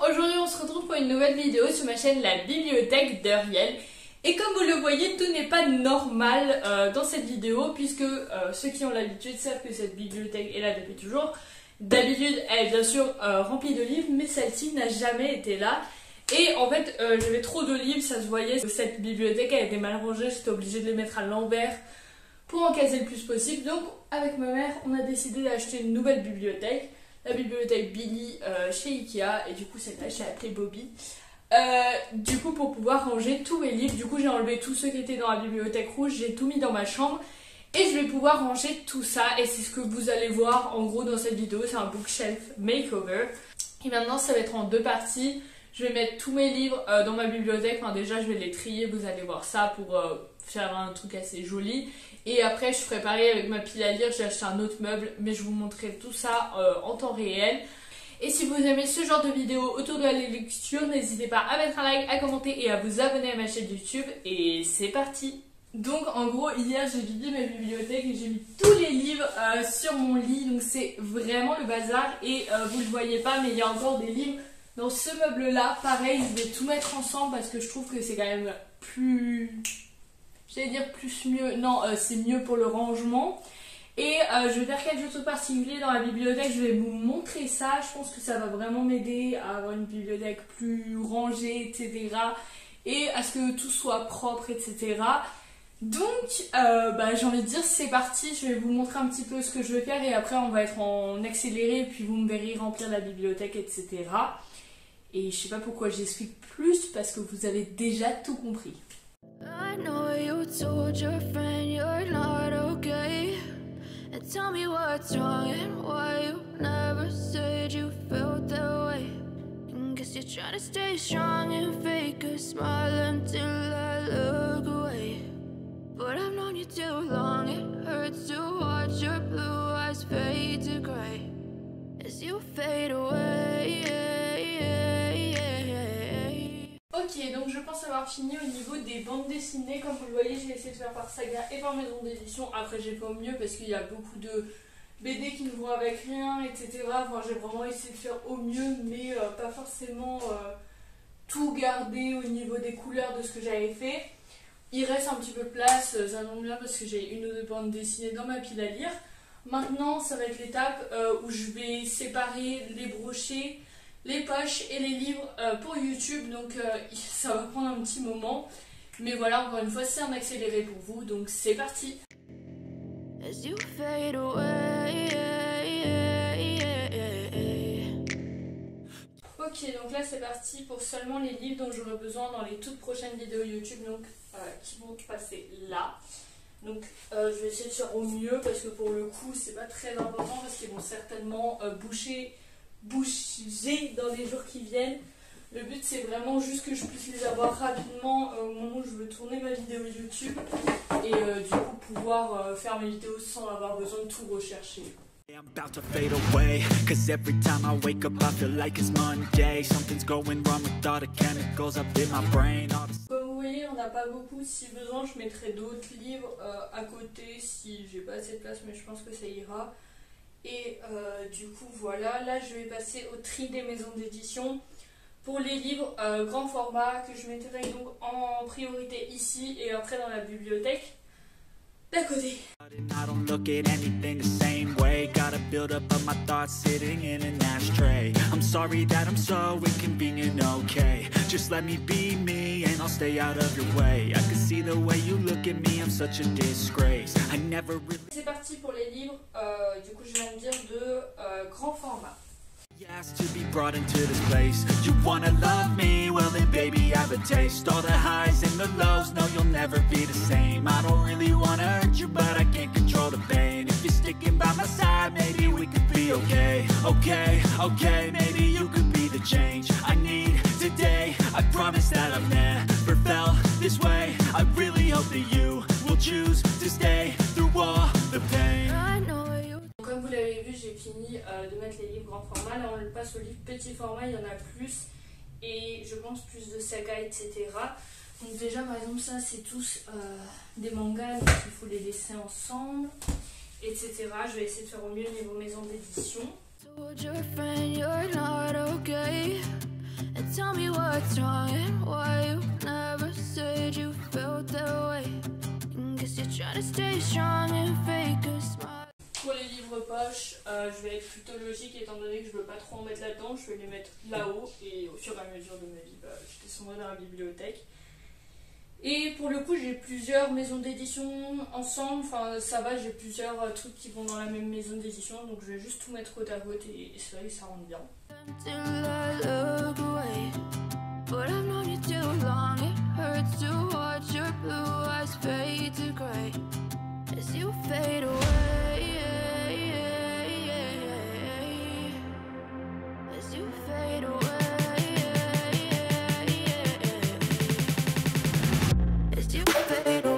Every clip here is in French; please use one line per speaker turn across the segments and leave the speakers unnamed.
aujourd'hui on se retrouve pour une nouvelle vidéo sur ma chaîne La Bibliothèque d'Uriel. Et comme vous le voyez, tout n'est pas normal dans cette vidéo, puisque ceux qui ont l'habitude savent que cette bibliothèque est là depuis toujours. D'habitude elle est bien sûr remplie de livres, mais celle-ci n'a jamais été là. Et en fait j'avais trop de livres, ça se voyait, cette bibliothèque elle était mal rangée, j'étais obligée de les mettre à l'envers pour en caser le plus possible. Donc avec ma mère on a décidé d'acheter une nouvelle bibliothèque, la bibliothèque Billy chez Ikea, et du coup celle-là je l'ai appelée Bobby. Du coup pour pouvoir ranger tous mes livres, du coup j'ai enlevé tous ceux qui étaient dans la bibliothèque rouge, j'ai tout mis dans ma chambre et je vais pouvoir ranger tout ça, et c'est ce que vous allez voir en gros dans cette vidéo. C'est un bookshelf makeover et maintenant ça va être en deux parties. Je vais mettre tous mes livres dans ma bibliothèque, enfin déjà je vais les trier, vous allez voir ça, pour faire un truc assez joli. Et après je ferai pareil avec ma pile à lire, j'ai acheté un autre meuble, mais je vous montrerai tout ça en temps réel. Et si vous aimez ce genre de vidéo autour de la lecture, n'hésitez pas à mettre un like, à commenter et à vous abonner à ma chaîne YouTube. Et c'est parti! Donc en gros hier j'ai vidé ma bibliothèque et j'ai mis tous les livres sur mon lit, donc c'est vraiment le bazar. Et vous le voyez pas, mais il y a encore des livres dans ce meuble là. Pareil, je vais tout mettre ensemble parce que je trouve que c'est quand même plus... j'allais dire plus mieux, non c'est mieux pour le rangement. Et je vais faire quelque chose de particulier dans la bibliothèque, je vais vous montrer ça. Je pense que ça va vraiment m'aider à avoir une bibliothèque plus rangée, etc. Et à ce que tout soit propre, etc. Donc j'ai envie de dire c'est parti, je vais vous montrer un petit peu ce que je vais faire et après on va être en accéléré, puis vous me verrez remplir la bibliothèque, etc. Et je sais pas pourquoi j'explique plus, parce que vous avez déjà tout compris.
I know you told your friend you're not okay. And tell me what's wrong and why you never said you felt that way. And guess you're trying to stay strong and fake a smile until I look away. But I've known you too long, it hurts to watch your blue eyes fade to grey as you fade away.
Ok, donc je pense avoir fini au niveau des bandes dessinées. Comme vous le voyez, j'ai essayé de faire par saga et par maison d'édition. Après j'ai fait au mieux parce qu'il y a beaucoup de BD qui ne vont avec rien, etc. Enfin, j'ai vraiment essayé de faire au mieux, mais pas forcément tout garder au niveau des couleurs de ce que j'avais fait. Il reste un petit peu de place, ça tombe bien parce que j'ai une ou deux bandes dessinées dans ma pile à lire. Maintenant ça va être l'étape où je vais séparer les brochets, les poches et les livres pour YouTube, donc ça va prendre un petit moment, mais voilà, encore une fois c'est un accéléré pour vous, donc c'est parti.
As you fade away.
Ok, donc là c'est parti pour seulement les livres dont j'aurai besoin dans les toutes prochaines vidéos YouTube, donc qui vont passer là. Donc je vais essayer de faire au mieux parce que pour le coup c'est pas très important, parce qu'ils vont certainement bouger dans les jours qui viennent. Le but c'est vraiment juste que je puisse les avoir rapidement au moment où je veux tourner ma vidéo YouTube, et du coup pouvoir faire mes vidéos sans avoir besoin de tout rechercher.
I'm about to fade away, cause every time I wake up I feel like it's Monday. Something's going wrong with all the chemicals up in my brain.
Comme vous voyez, on n'a pas beaucoup. Si besoin, je mettrai d'autres livres à côté si j'ai pas assez de place, mais je pense que ça ira. Et du coup, voilà. Là, je vais passer au tri des maisons d'édition pour les livres grand format que je mettrai donc en priorité ici et après dans la bibliothèque d'à côté.
I don't look at anything the same way. Gotta build up of my thoughts sitting in an ashtray. I'm sorry that I'm so inconvenient, okay. Just let me be me and I'll stay out of your way. I can see the way you look at me, I'm such a disgrace. I never really...
C'est parti pour les livres, du coup je viens de dire de grand format.
Asked to be brought into this place. You wanna love me? Well then baby I have a taste. All the highs and the lows, no you'll never be the same. I don't really wanna hurt you but I can't control the pain. If you're sticking by my side maybe we could be okay. Okay, maybe you could be the change I need today. I promise that I've never felt this way. I really hope that you will choose to stay through all the pain.
I know you.
Comme vous l'avez vu, j'ai fini de mettre les livres grand format. Là on passe au livre petit format, il y en a plus, et je pense plus de saga, etc. Donc déjà par exemple ça c'est tous des mangas, donc il faut les laisser ensemble, etc. Je vais essayer de faire au mieux niveau maison d'édition.
Told your friend you're not okay. And tell me what's wrong and why you never said you felt that way. And guess you're trying to stay strong and fake a smile.
Pour les livres poches, je vais être plutôt logique étant donné que je veux pas trop en mettre là-dedans, je vais les mettre là-haut et au fur et à mesure de ma vie, je descendrai dans la bibliothèque. Et pour le coup, j'ai plusieurs maisons d'édition ensemble, enfin ça va, j'ai plusieurs trucs qui vont dans la même maison d'édition, donc je vais juste tout mettre côte à côte et c'est vrai que ça rentre bien.
Till I look away, but I've known you too long. It hurts to watch your blue eyes fade to gray as you fade away. As you fade away. As you fade away.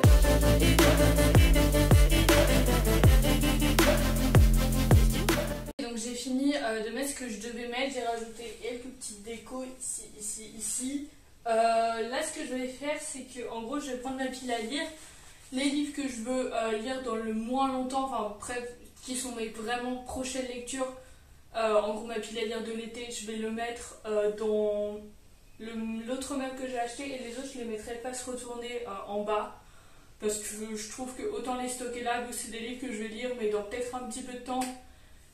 Donc j'ai fini de mettre ce que je devais mettre, j'ai rajouté quelques petites décos ici. Là ce que je vais faire c'est que en gros je vais prendre ma pile à lire, les livres que je veux lire dans le moins longtemps, enfin bref, qui sont mes vraiment prochaines lectures, en gros ma pile à lire de l'été, je vais le mettre dans l'autre meuble que j'ai acheté et les autres je les mettrai pas se retourner en bas. Parce que je trouve que autant les stocker là, vu que c'est des livres que je vais lire mais dans peut-être un petit peu de temps.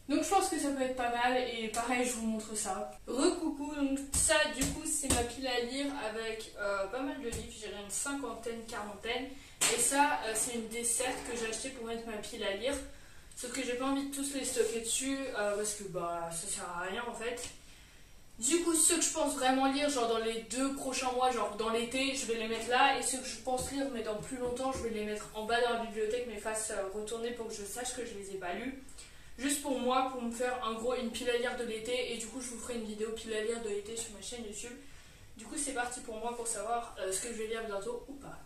Donc je pense que ça peut être pas mal et pareil je vous montre ça. Recoucou, donc ça du coup c'est ma pile à lire avec pas mal de livres, j'ai une cinquantaine, quarantaine. Et ça c'est une desserte que j'ai acheté pour mettre ma pile à lire. Sauf que j'ai pas envie de tous les stocker dessus parce que ça sert à rien en fait. Du coup ceux que je pense vraiment lire genre dans les 2 prochains mois, genre dans l'été, je vais les mettre là. Et ceux que je pense lire mais dans plus longtemps, je vais les mettre en bas dans la bibliothèque mais face retournée pour que je sache que je les ai pas lus. Juste pour moi, pour me faire en gros une pile à lire de l'été et du coup je vous ferai une vidéo pile à lire de l'été sur ma chaîne YouTube. Du coup c'est parti pour moi pour savoir ce que je vais lire bientôt ou pas.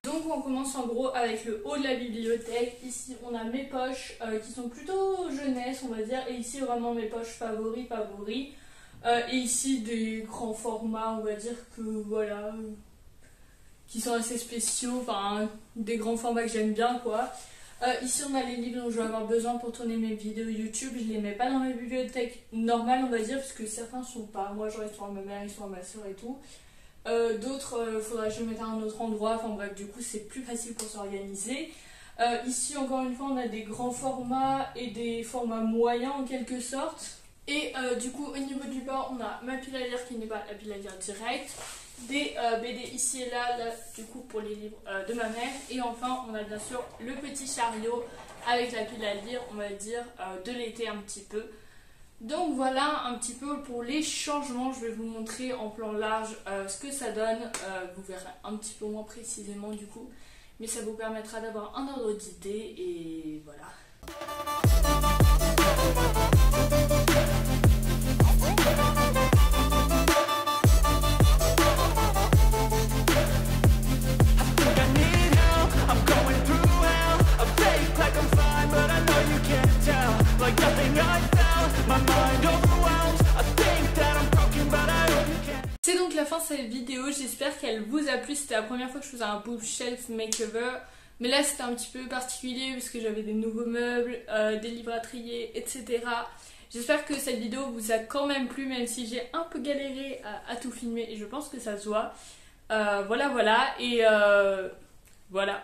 Donc on commence en gros avec le haut de la bibliothèque. Ici on a mes poches qui sont plutôt jeunesse on va dire et ici vraiment mes poches favoris. Et ici des grands formats on va dire que voilà... qui sont assez spéciaux, enfin des grands formats que j'aime bien quoi. Ici on a les livres dont je vais avoir besoin pour tourner mes vidéos YouTube, je les mets pas dans ma bibliothèque normale on va dire, parce que certains sont pas, moi genre ils sont à ma mère, ils sont à ma soeur et tout. D'autres faudra que je les mette à un autre endroit, enfin bref du coup c'est plus facile pour s'organiser. Ici encore une fois on a des grands formats et des formats moyens en quelque sorte. Et du coup au niveau du bas on a ma pile à lire qui n'est pas la pile à lire directe. Des BD ici et là, du coup pour les livres de ma mère. Et enfin on a bien sûr le petit chariot avec la pile à lire on va dire de l'été un petit peu. Donc voilà un petit peu pour les changements, je vais vous montrer en plan large ce que ça donne, vous verrez un petit peu moins précisément du coup. Mais ça vous permettra d'avoir un ordre d'idée et voilà. C'est donc la fin de cette vidéo, j'espère qu'elle vous a plu. C'était la première fois que je faisais un bookshelf makeover. Mais là c'était un petit peu particulier parce que j'avais des nouveaux meubles, des livres à trier, etc. J'espère que cette vidéo vous a quand même plu, même si j'ai un peu galéré à tout filmer et je pense que ça se voit. Voilà, et voilà.